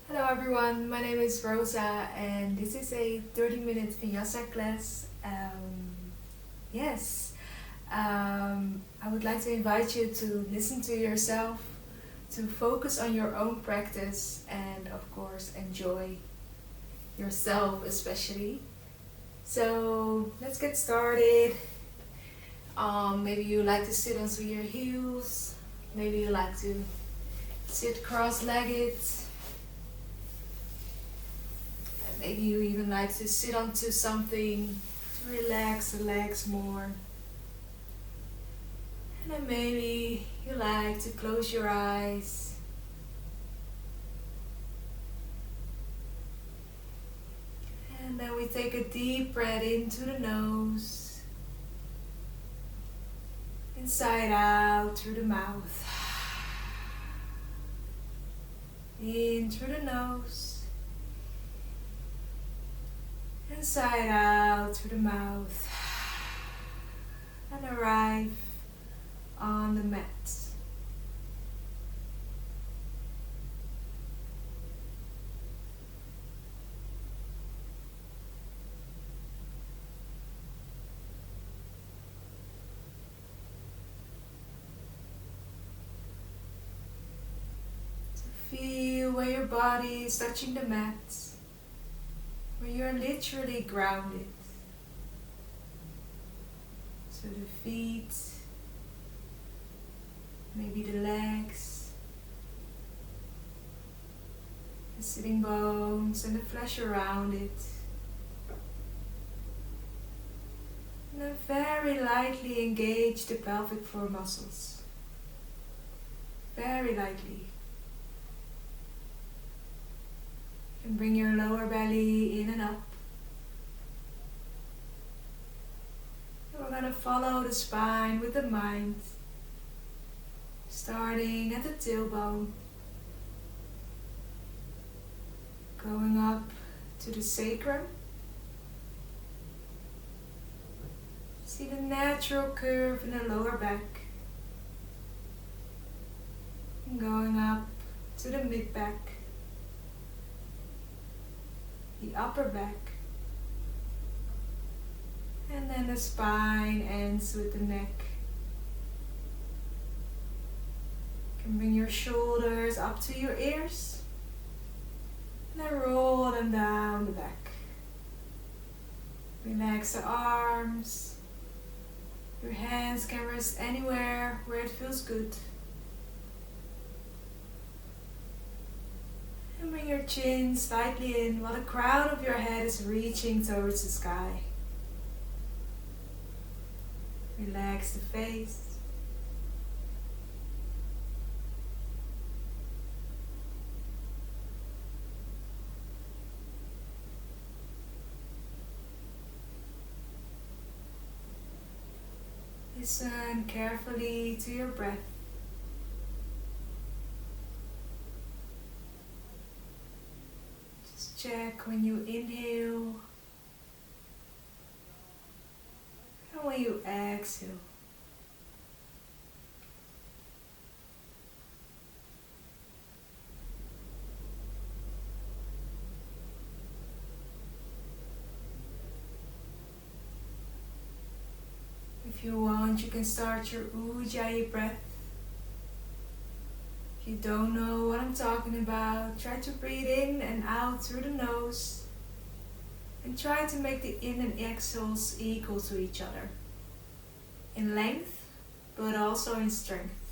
Hello everyone, my name is Rosa and this is a 30-minute Vinyasa class. Yes, I would like to invite you to listen to yourself, to focus on your own practice and of course enjoy yourself especially. So let's get started. Maybe you like to sit onto your heels, maybe you like to sit cross-legged. Maybe you even like to sit onto something to relax the legs more. And then maybe you like to close your eyes. And then we take a deep breath into the nose, inside out through the mouth. In through the nose, inside out through the mouth, and arrive on the mat. Feel where your body is touching the mat, where you're literally grounded. So the feet, maybe the legs, the sitting bones and the flesh around it. And then very lightly engage the pelvic floor muscles. Very lightly. And bring your lower belly in and up. And we're going to follow the spine with the mind, starting at the tailbone, going up to the sacrum. See the natural curve in the lower back. And going up to the mid back, the upper back, and then the spine ends with the neck. You can bring your shoulders up to your ears and then roll them down the back. Relax the arms. Your hands can rest anywhere where it feels good. And bring your chin slightly in while the crown of your head is reaching towards the sky. Relax the face. Listen carefully to your breath. Check when you inhale and when you exhale. If you want, you can start your Ujjayi breath. If you don't know what I'm talking about, try to breathe in and out through the nose and try to make the in and exhales equal to each other in length but also in strength.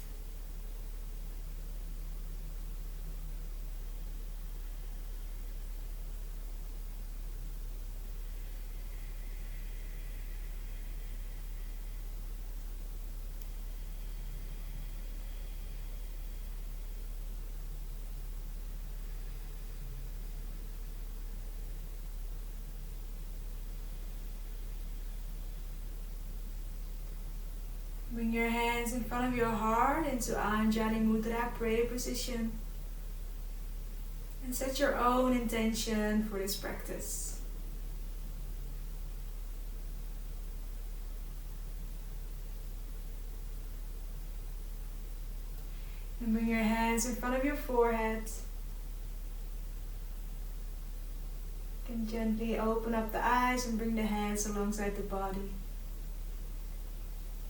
Bring your hands in front of your heart into Anjali Mudra prayer position and set your own intention for this practice. And bring your hands in front of your forehead Gently open up the eyes and bring the hands alongside the body.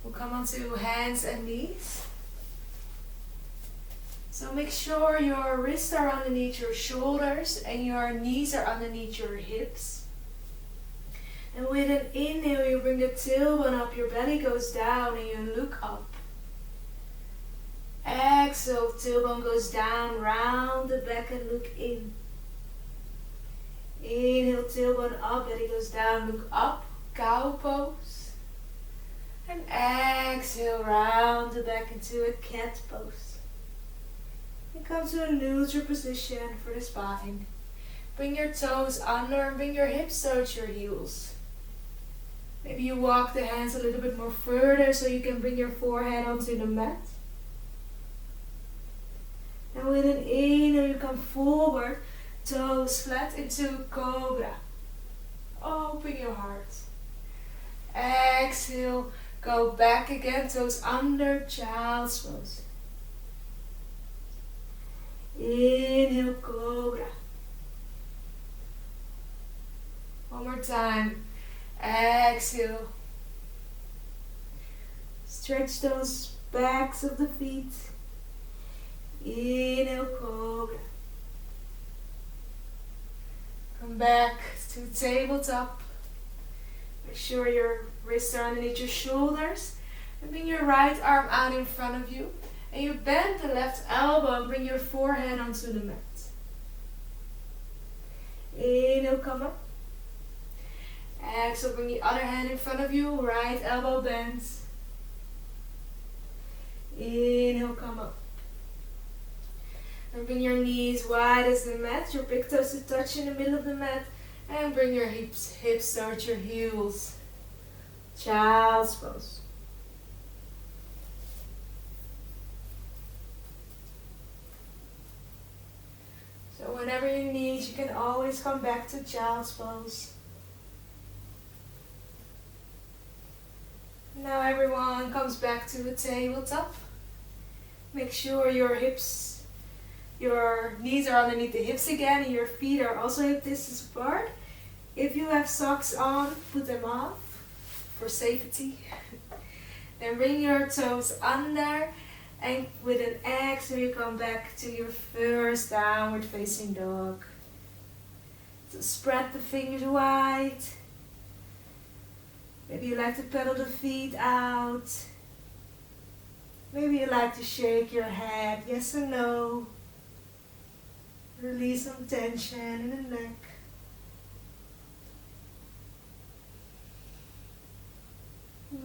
We'll come onto hands and knees. So make sure your wrists are underneath your shoulders and your knees are underneath your hips. And with an inhale, you bring the tailbone up, your belly goes down and you look up. Exhale, tailbone goes down, round the back and look in. Inhale, tailbone up, belly goes down, look up, cow pose. And exhale, round the back into a cat pose. And come to a neutral position for the spine. Bring your toes under and bring your hips towards your heels. Maybe you walk the hands a little bit more further so you can bring your forehead onto the mat. And with an inhale, you come forward, toes flat into cobra. Open your heart. Exhale, go back again, toes under, child's pose. Inhale, cobra. One more time. Exhale. Stretch those backs of the feet. Inhale, cobra. Come back to tabletop. Make sure your wrists are underneath your shoulders. And bring your right arm out in front of you. And you bend the left elbow and bring your forehead onto the mat. Inhale, come up. Exhale, bring the other hand in front of you. Right elbow bends. Inhale, come up. And bring your knees wide as the mat. Your big toes to touch in the middle of the mat. And bring your hips towards your heels. Child's pose. So whenever you need, you can always come back to child's pose. Now everyone comes back to a tabletop. Make sure your knees are underneath the hips again and your feet are also hip distance apart. If you have socks on, put them off for safety. Then bring your toes under and with an exhale you come back to your first downward facing dog. So spread the fingers wide. Maybe you like to pedal the feet out. Maybe you like to shake your head, yes or no. Release some tension in the neck.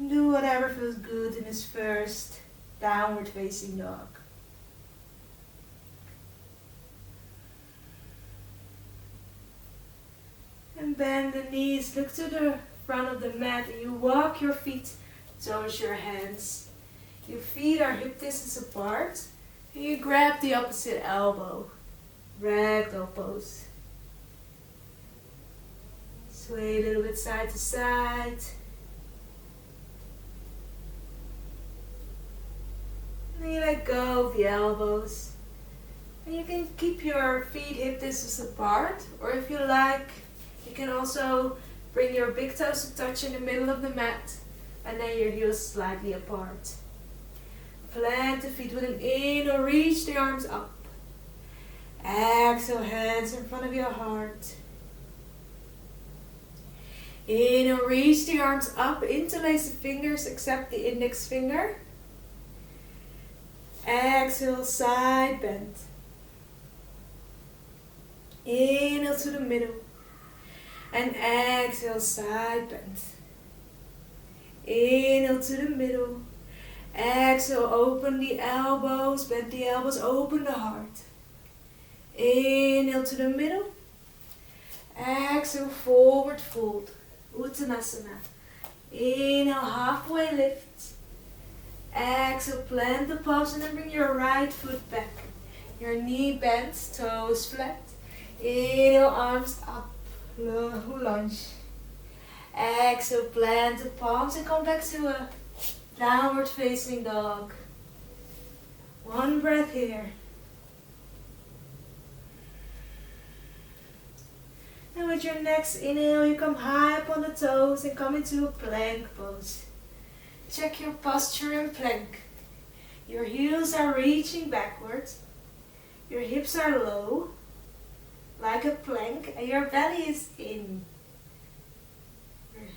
Do whatever feels good in this first downward facing dog. And bend the knees, look to the front of the mat and you walk your feet towards your hands. Your feet are hip distance apart and you grab the opposite elbow. Ragdoll pose. Sway a little bit side to side. And then you let go of the elbows. And you can keep your feet hip distance apart, or if you like, you can also bring your big toes to touch in the middle of the mat and then your heels slightly apart. Plant the feet with an inhale, reach the arms up. Exhale, hands in front of your heart. Inhale, reach the arms up, interlace the fingers except the index finger. Exhale, side bend. Inhale to the middle. And exhale, side bend. Inhale to the middle. Exhale, open the elbows, bend the elbows, open the heart. Inhale to the middle. Exhale, forward fold. Uttanasana. Inhale, halfway lift. Exhale, plant the palms and then bring your right foot back. Your knee bends, toes flat. Inhale, arms up. Lunge. Exhale, plant the palms and come back to a downward facing dog. One breath here. And with your next inhale, you come high up on the toes and come into a plank pose. Check your posture in plank. Your heels are reaching backwards. Your hips are low, like a plank, and your belly is in. Your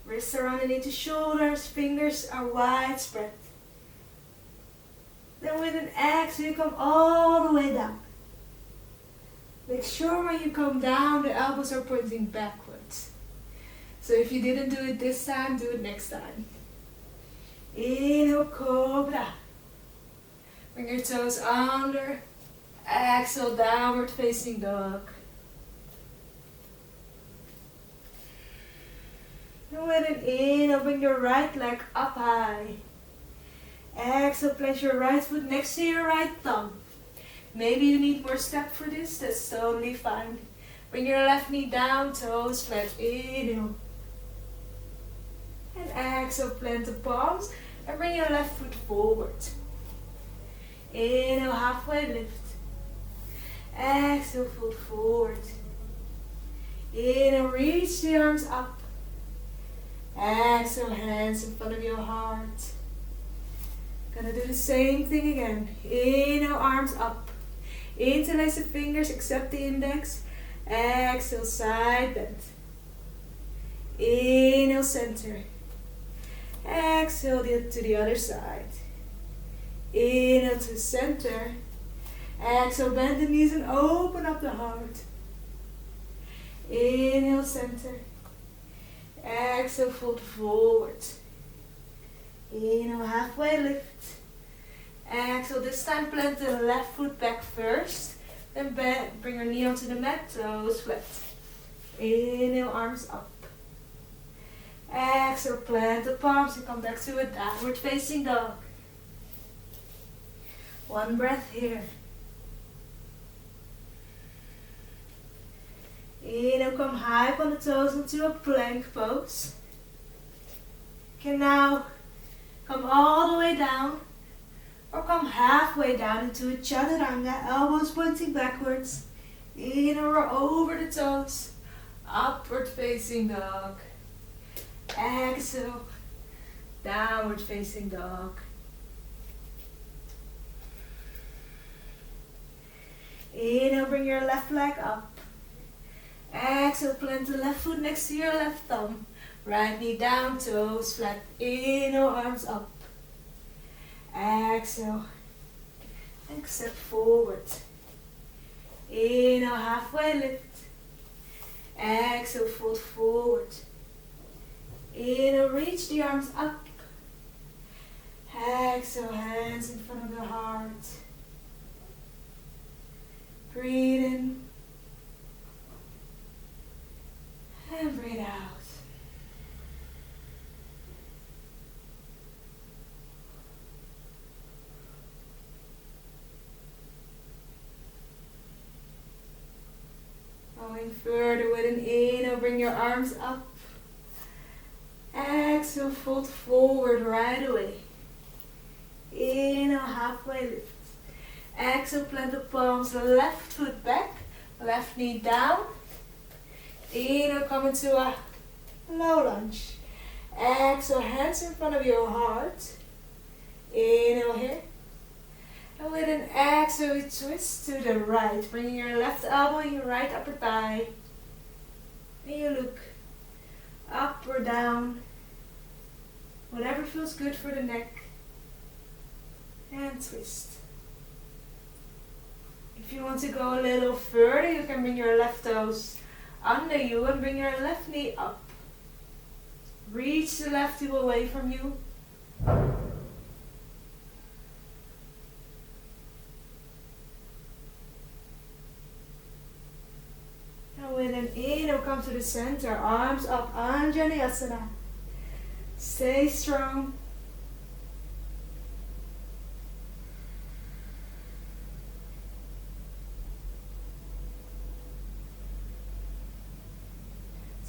wrists are underneath the shoulders, fingers are wide spread. Then with an exhale, you come all the way down. Make sure when you come down, the elbows are pointing backwards. So if you didn't do it this time, do it next time. Inhale, cobra. Bring your toes under. Exhale, downward facing dog. And with an inhale, bring your right leg up high. Exhale, place your right foot next to your right thumb. Maybe you need more step for this, that's totally fine. Bring your left knee down, toes flat, inhale. And exhale, plant the palms and bring your left foot forward. Inhale, halfway lift. Exhale, foot forward. Inhale, reach the arms up. Exhale, hands in front of your heart. Gonna do the same thing again. Inhale, arms up. Interlace the fingers, except the index. Exhale, side bend. Inhale, center. Exhale to the other side. Inhale to center. Exhale, bend the knees and open up the heart. Inhale, center. Exhale, fold forward. Inhale, halfway lift. Exhale, this time plant the left foot back first. Then bring your knee onto the mat, toes flat. Inhale, arms up. Exhale, plant the palms and come back to a downward facing dog. One breath here. Inhale, come high up on the toes into a plank pose. You can now come all the way down or come halfway down into a chaturanga, elbows pointing backwards. Inhale, or over the toes, upward facing dog. Exhale, downward facing dog. Inhale, bring your left leg up. Exhale, plant the left foot next to your left thumb. Right knee down, toes flat. Inhale, arms up. Exhale, and step forward. Inhale, halfway lift. Exhale, fold forward. Inhale, reach the arms up. Exhale, hands in front of the heart. Breathe in. And breathe out. Going further with an inhale, bring your arms up. Exhale, fold forward right away. Inhale, halfway lift. Exhale, plant the palms, left foot back, left knee down. Inhale, come into a low lunge. Exhale, hands in front of your heart. Inhale here. And with an exhale, you twist to the right, bringing your left elbow in your right upper thigh. And you look up or down, whatever feels good for the neck. And twist. If you want to go a little further, you can bring your left toes under you and bring your left knee up. Reach the left heel away from you. And with an inhale, come to the center, arms up, Anjaneyasana. Stay strong.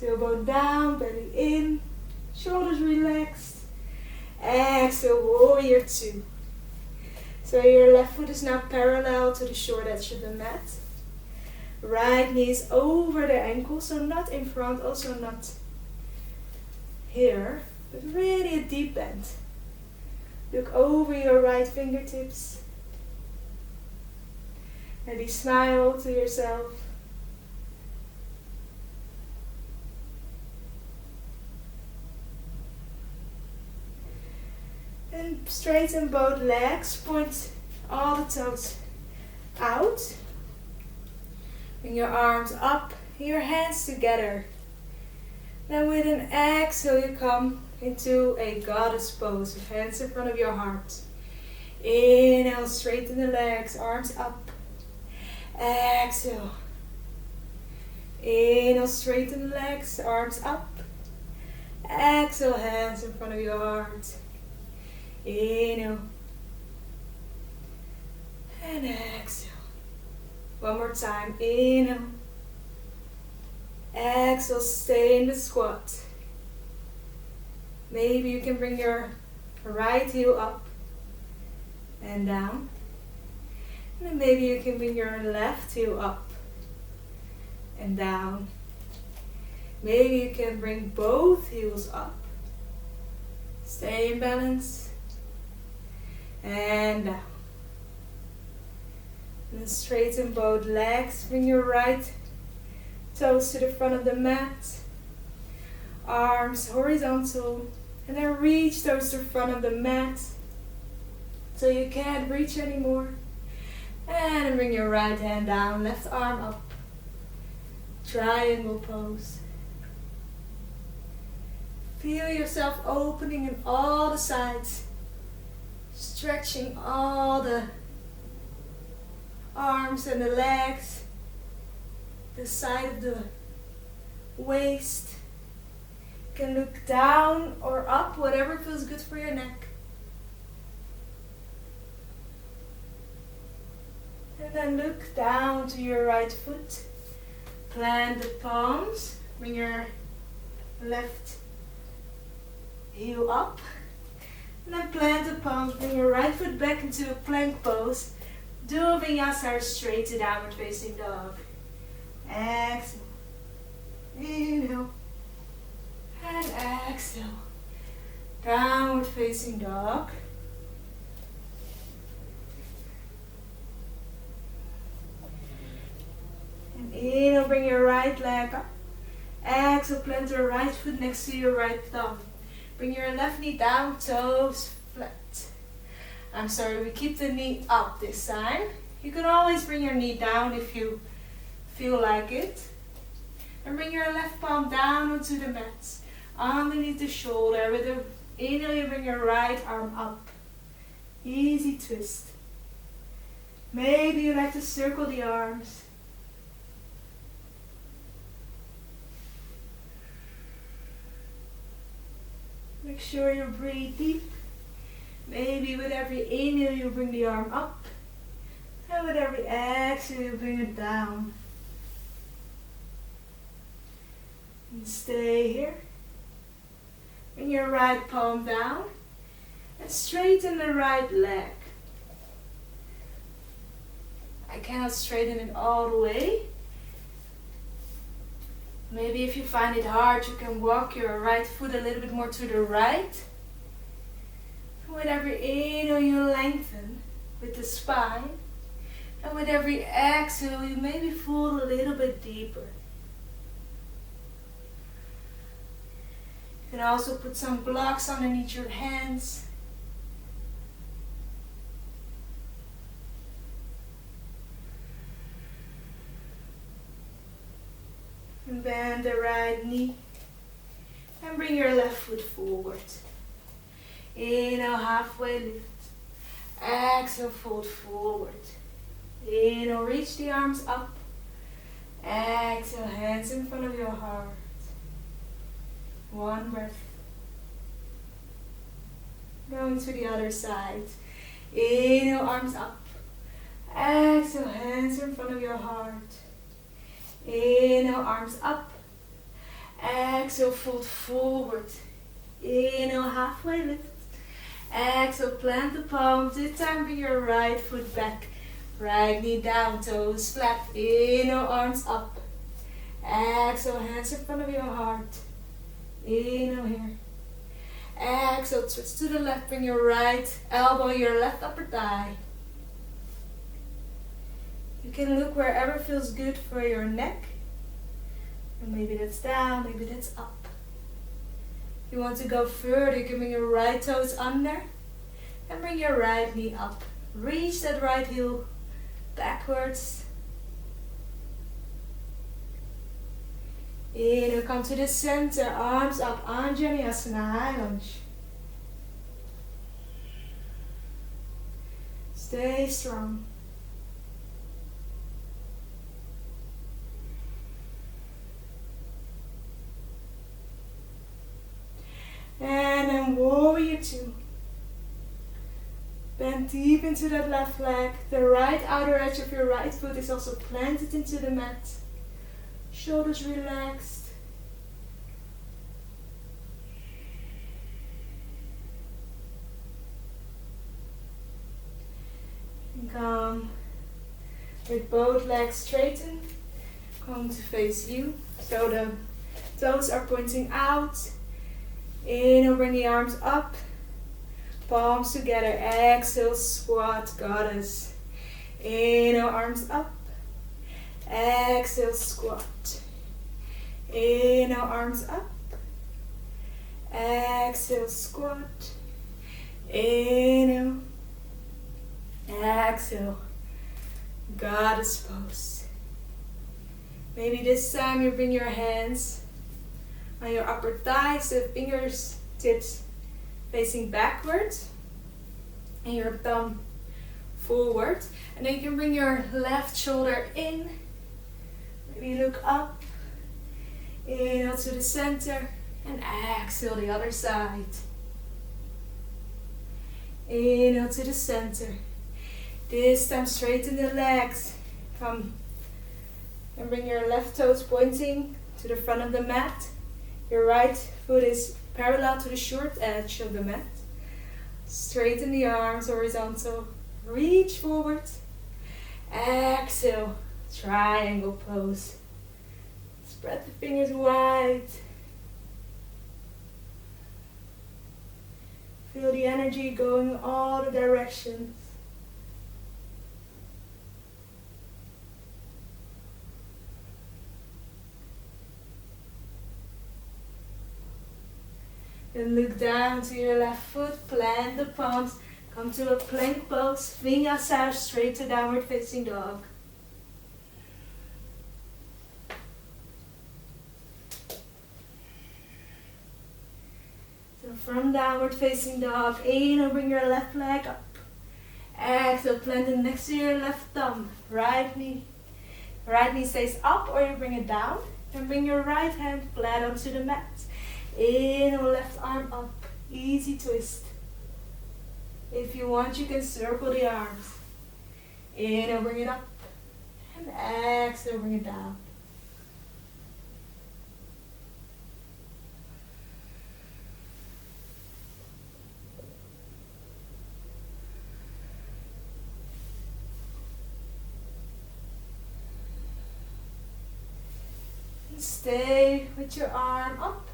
Elbow down, belly in, shoulders relaxed. Exhale, warrior two. So your left foot is now parallel to the short edge of the mat. Right knee is over the ankle, so not in front, also not here, but really a deep bend. Look over your right fingertips. Maybe smile to yourself. And straighten both legs, point all the toes out. Bring your arms up, your hands together. Then with an exhale you come into a goddess pose with hands in front of your heart. Inhale, straighten the legs, arms up. Exhale. Inhale, straighten the legs, arms up. Exhale, hands in front of your heart. Inhale. And exhale. One more time. Inhale. Exhale, stay in the squat. Maybe you can bring your right heel up and down. And then maybe you can bring your left heel up and down. Maybe you can bring both heels up. Stay in balance. And down. And then straighten both legs. Bring your right toes to the front of the mat. Arms horizontal. And then reach toes to the front of the mat. So you can't reach anymore. And then bring your right hand down. Left arm up. Triangle pose. Feel yourself opening in all the sides. Stretching all the arms and the legs, the side of the waist. You can look down or up, whatever feels good for your neck. And then look down to your right foot. Plant the palms. Bring your left heel up. And then plant the palms. Bring your right foot back into a plank pose. Do a Vinyasa straight to downward facing dog. Exhale. Inhale. And exhale. Downward facing dog. And inhale, bring your right leg up. Exhale, plant your right foot next to your right thumb. Bring your left knee down, toes flat. I'm sorry, we keep the knee up this time. You can always bring your knee down if you feel like it. And bring your left palm down onto the mat. Underneath the shoulder. With the inhale, you bring your right arm up. Easy twist. Maybe you like to circle the arms. Make sure you breathe deep. Maybe with every inhale you bring the arm up. And with every exhale you bring it down. And stay here. Bring your right palm down. And straighten the right leg. I cannot straighten it all the way. Maybe if you find it hard, you can walk your right foot a little bit more to the right. With every inhale you lengthen with the spine. And with every exhale you maybe fall a little bit deeper. You can also put some blocks underneath your hands. And bend the right knee. And bring your left foot forward. Inhale, halfway lift. Exhale, fold forward. Inhale, reach the arms up. Exhale, hands in front of your heart. One breath. Going to the other side. Inhale, arms up. Exhale, hands in front of your heart. Inhale, arms up. Exhale, fold forward. Inhale, halfway lift. Exhale, plant the palms. This time bring your right foot back. Right knee down, toes flat. Inhale, arms up. Exhale, hands in front of your heart. Inhale here. Exhale, twist to the left. Bring your right elbow, your left upper thigh. You can look wherever feels good for your neck. And maybe that's down, maybe that's up. If you want to go further, you can bring your right toes under and bring your right knee up. Reach that right heel backwards. Inhale, come to the center, arms up, Vinyasa, high lunge. Stay strong. And then warrior two. Bend deep into that left leg. The right outer edge of your right foot is also planted into the mat. Shoulders relaxed. And come with both legs straightened. Come to face you. So the toes are pointing out. Inhale, bring the arms up. Palms together. Exhale, squat, goddess. Inhale, arms up. Exhale, squat. Inhale, arms up. Exhale, squat. Inhale. Exhale. Goddess pose. Maybe this time you bring your hands on your upper thighs, the fingers tips facing backwards and your thumb forward. And then you can bring your left shoulder in. Maybe look up. Inhale to the center and exhale the other side. Inhale to the center. This time straighten the legs. Come and bring your left toes pointing to the front of the mat. Your right foot is parallel to the short edge of the mat. Straighten the arms horizontal. Reach forward. Exhale. Triangle pose. Spread the fingers wide. Feel the energy going in all the directions. Then look down to your left foot, plant the palms, come to a plank pose, Vinyasa, straight to downward facing dog. So from downward facing dog, inhale, bring your left leg up. Exhale, plant it next to your left thumb, right knee stays up or you bring it down. And bring your right hand flat onto the mat. Inhale, left arm up, easy twist. If you want, you can circle the arms. Inhale, bring it up, and exhale, bring it down. And stay with your arm up.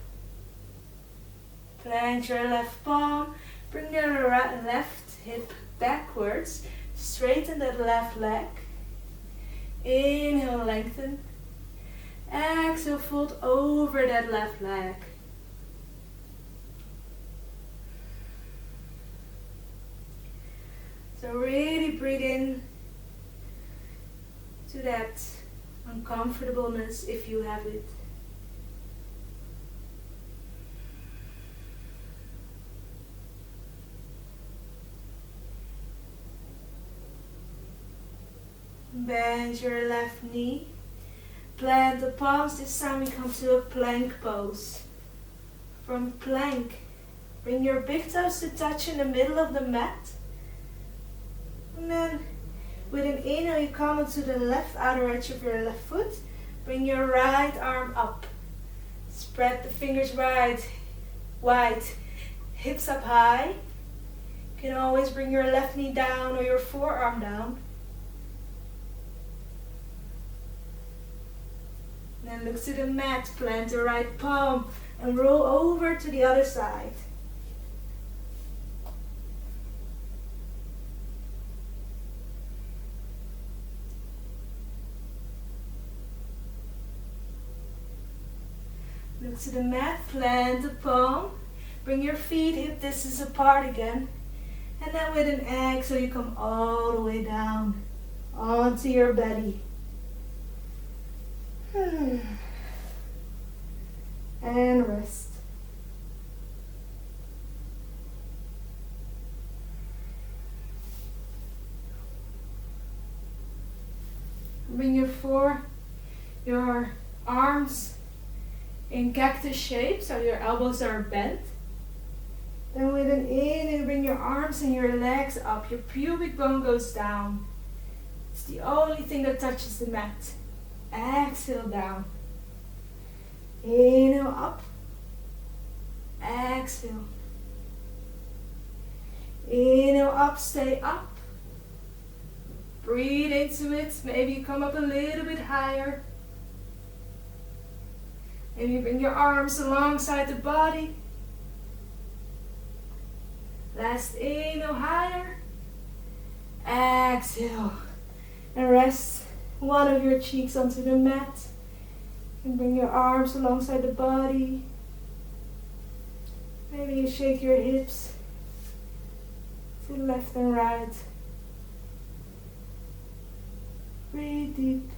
Plant your left palm, bring your left hip backwards, straighten that left leg. Inhale, lengthen. Exhale, fold over that left leg. So really breathe in to that uncomfortableness if you have it. Bend your left knee. Plant the palms. This time we come to a plank pose. From plank, bring your big toes to touch in the middle of the mat. And then with an inhale, you come onto the left outer edge of your left foot. Bring your right arm up. Spread the fingers wide, hips up high. You can always bring your left knee down or your forearm down. Then look to the mat, plant the right palm and roll over to the other side. Look to the mat, plant the palm, bring your feet hip distance apart again. And then with an exhale, you come all the way down onto your belly. And rest. Bring your arms in cactus shape, so your elbows are bent. Then with an inhale, bring your arms and your legs up. Your pubic bone goes down. It's the only thing that touches the mat. Exhale down. Inhale up. Exhale. Inhale up, stay up. Breathe into it. Maybe you come up a little bit higher. And you bring your arms alongside the body. Last inhale, higher. Exhale. And rest one of your cheeks onto the mat. And bring your arms alongside the body. Maybe you shake your hips to the left and right. Breathe deep.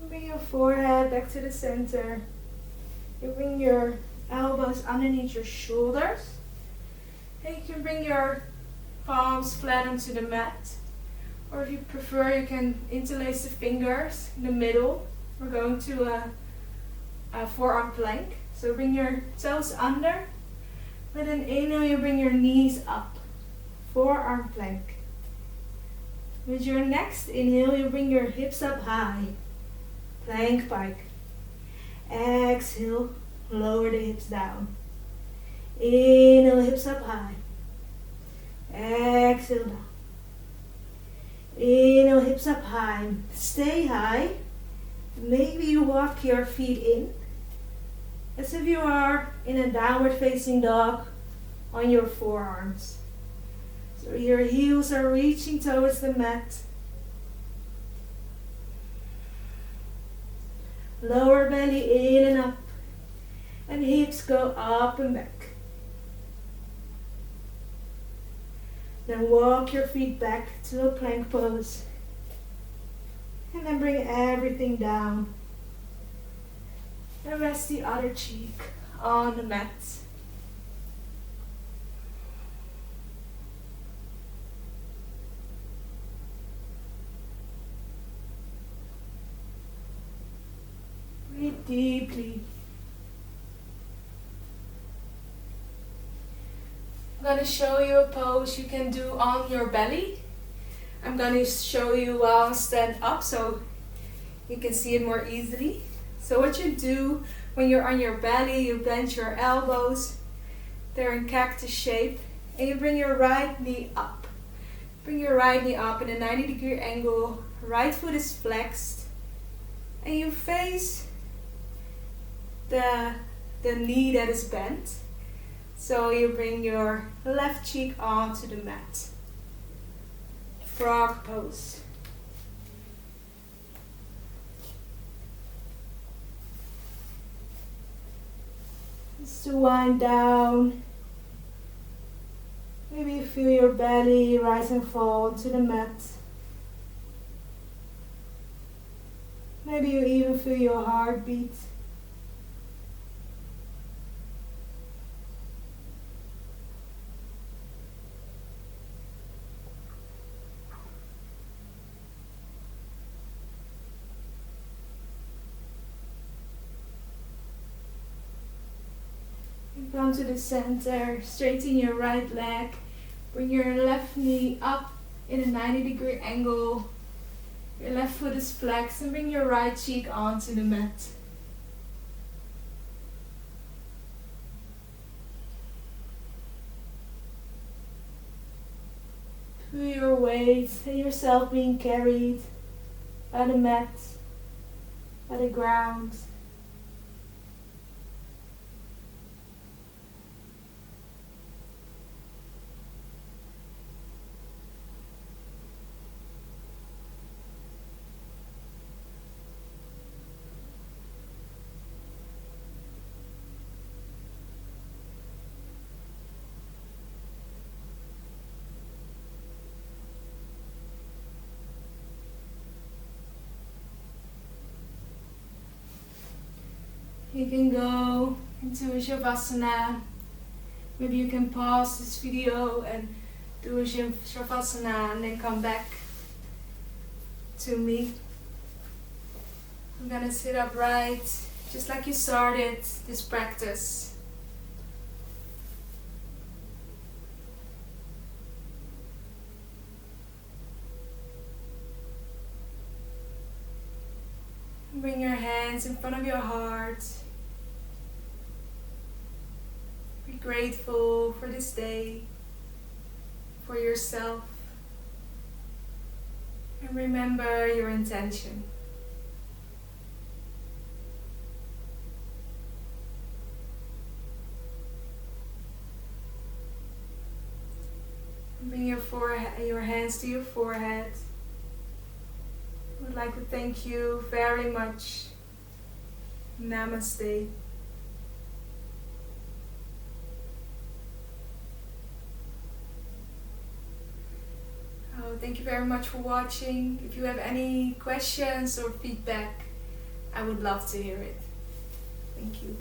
Bring your forehead back to the center. You bring your elbows underneath your shoulders. And you can bring your palms flat onto the mat. Or if you prefer, you can interlace the fingers in the middle. We're going to a forearm plank. So bring your toes under. With an inhale, you bring your knees up. Forearm plank. With your next inhale, you bring your hips up high. Plank pike. Exhale, lower the hips down. Inhale, hips up high. Exhale down. Inhale, hips up high. Stay high. Maybe you walk your feet in as if you are in a downward facing dog on your forearms. So your heels are reaching towards the mat. Lower belly in and up. And hips go up and back. Then walk your feet back to a plank pose. And then bring everything down. And rest the other cheek on the mat. Breathe deeply. I'm going to show you a pose you can do on your belly. I'm going to show you while I stand up so you can see it more easily. So what you do when you're on your belly, you bend your elbows. They're in cactus shape. And you bring your right knee up. Bring your right knee up in a 90-degree angle. Right foot is flexed. And you face the knee that is bent. So you bring your left cheek onto the mat. Frog pose. Just to wind down. Maybe you feel your belly rise and fall onto the mat. Maybe you even feel your heartbeat. Come to the center, straighten your right leg, bring your left knee up in a 90-degree angle. Your left foot is flexed and bring your right cheek onto the mat. Feel your weight and yourself being carried by the mat, by the ground. You can go into a Shavasana. Maybe you can pause this video and do a Shavasana and then come back to me. I'm gonna sit upright, just like you started this practice. Bring your hands in front of your heart. Be grateful for this day, for yourself. And remember your intention. Bring your hands to your forehead. I would like to thank you very much. Namaste. Oh, thank you very much for watching. If you have any questions or feedback, I would love to hear it. Thank you.